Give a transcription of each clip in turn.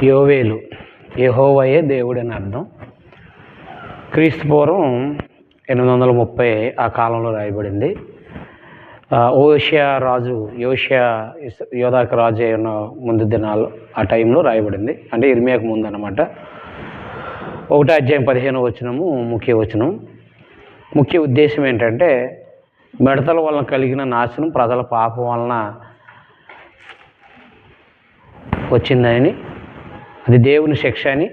యోవేలు యెహోవాయే దేవుడని అర్థం. క్రీస్తు పూర్వం 830 ఆ కాలంలో రాయబడింది. యోషియా యోధాకు రాజు అయిన ముందు దినాలు ఆ టైంలో రాయబడింది. అంటే ఇర్మియాకు ముందు అనమాట. 1వ అధ్యాయం 15వ వచనము ముఖ్య వచనం. ముఖ్య ఉద్దేశం ఏంటంటే, మిడతల వలన కలిగిన నాశనం ప్రజల పాపం వలన వచ్చిందని, అది దేవుని శిక్ష అని,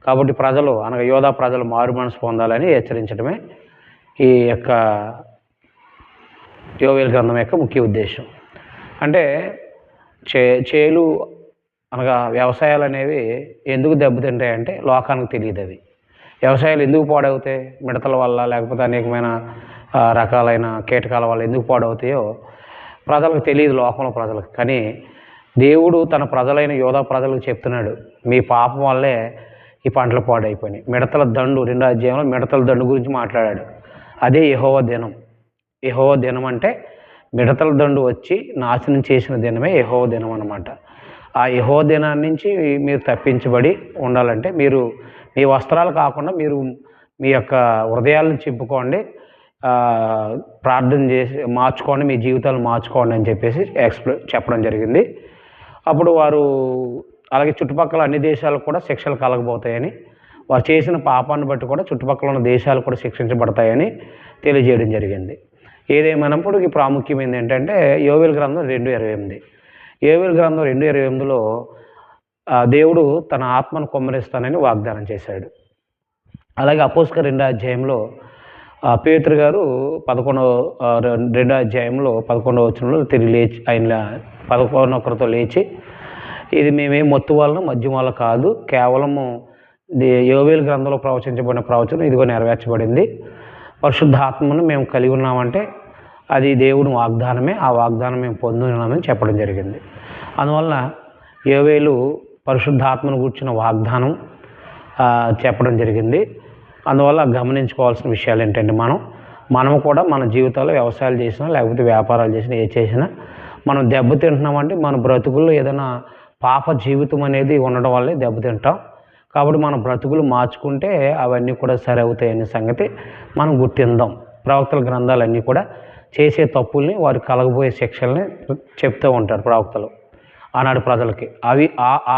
కాబట్టి ప్రజలు అనగా యోధా ప్రజలు మారు మనసు పొందాలని హెచ్చరించడమే ఈ యొక్క యోవేలు గ్రంథం యొక్క ముఖ్య ఉద్దేశం. అంటే చేలు అనగా వ్యవసాయాలు అనేవి ఎందుకు దెబ్బతింటాయంటే లోకానికి తెలియదు. అవి వ్యవసాయాలు ఎందుకు పాడవుతాయి? మిడతల వల్ల, లేకపోతే అనేకమైన రకాలైన కీటకాల వల్ల ఎందుకు పాడవుతాయో ప్రజలకు తెలియదు, లోకంలో ప్రజలకు. కానీ దేవుడు తన ప్రజలైన యోధా ప్రజలకు చెప్తున్నాడు, మీ పాపం వల్లే ఈ పంటలు పాడైపోయినాయి. మిడతల దండు 2వ అధ్యాయంలో మిడతల దండు గురించి మాట్లాడాడు. అదే యెహోవా దినం. యెహోవా దినం అంటే మిడతల దండు వచ్చి నాశనం చేసిన దినమే యెహోవా దినం అన్నమాట. ఆ యెహోవా దినాన్ని నుంచి మీరు తప్పించబడి ఉండాలంటే మీరు మీ వస్త్రాలు కాకుండా మీరు మీ యొక్క హృదయాలను చింపుకోండి, ప్రార్థన చేసి మార్చుకోండి, మీ జీవితాలు మార్చుకోండి అని చెప్పేసి చెప్పడం జరిగింది. అప్పుడు వారు అలాగే చుట్టుపక్కల అన్ని దేశాలకు కూడా శిక్షలు కలగబోతాయని, వారు చేసిన పాపాన్ని బట్టి కూడా చుట్టుపక్కల ఉన్న దేశాలు కూడా శిక్షించబడతాయని తెలియజేయడం జరిగింది. ఏదేమైనప్పటికీ ప్రాముఖ్యమైనది ఏంటంటే యోవేలు గ్రంథం 2:28. యోవేలు గ్రంథం 2:28లో దేవుడు తన ఆత్మను కుమ్మరిస్తానని వాగ్దానం చేశాడు. అలాగే అపోస్తలుల 2వ అధ్యాయంలో పేతురు గారు 2వ అధ్యాయంలో 11వ వచనంలో తిరిగి లేచి ఆయన 11 లేచి, ఇది మేమేం మత్తు వలన మద్యం వల్ల కాదు, కేవలము యోవేలు గ్రంథంలో ప్రవచించబడిన ప్రవచనం ఇదిగో నెరవేర్చబడింది. పరిశుద్ధాత్మను మేము కలిగి ఉన్నామంటే అది దేవుని వాగ్దానమే, ఆ వాగ్దానం మేము పొందున్నామని చెప్పడం జరిగింది. అందువలన యోవేలు పరిశుద్ధాత్మను కూర్చున్న వాగ్దానం చెప్పడం జరిగింది. అందువల్ల గమనించుకోవాల్సిన విషయాలు ఏంటంటే, మనం కూడా మన జీవితాల్లో వ్యవసాయాలు చేసినా లేకపోతే వ్యాపారాలు చేసినా ఏ చేసినా మనం దెబ్బతింటున్నామంటే మన బ్రతుకుల్లో ఏదైనా పాప జీవితం అనేది ఉండడం వల్లే దెబ్బతింటాం. కాబట్టి మన బ్రతుకులు మార్చుకుంటే అవన్నీ కూడా సరి అవుతాయనే సంగతి మనం గుర్తిందాం. ప్రవక్తల గ్రంథాలన్నీ కూడా చేసే తప్పుల్ని, వారికి కలగబోయే శిక్షల్ని చెప్తూ ఉంటారు ప్రవక్తలు ఆనాడు ప్రజలకి. అవి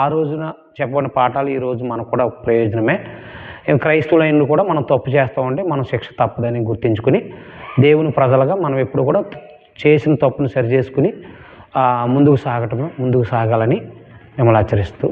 ఆ రోజున చెప్పబడిన పాఠాలు ఈరోజు మనకు కూడా ప్రయోజనమే. క్రైస్తవులైన కూడా మనం తప్పు చేస్తామంటే మనం శిక్ష తప్పదని గుర్తించుకుని దేవుని ప్రజలుగా మనం ఎప్పుడు కూడా చేసిన తప్పును సరి చేసుకుని ముందుకు సాగాలని మిమ్మల్ని హెచ్చరిస్తూ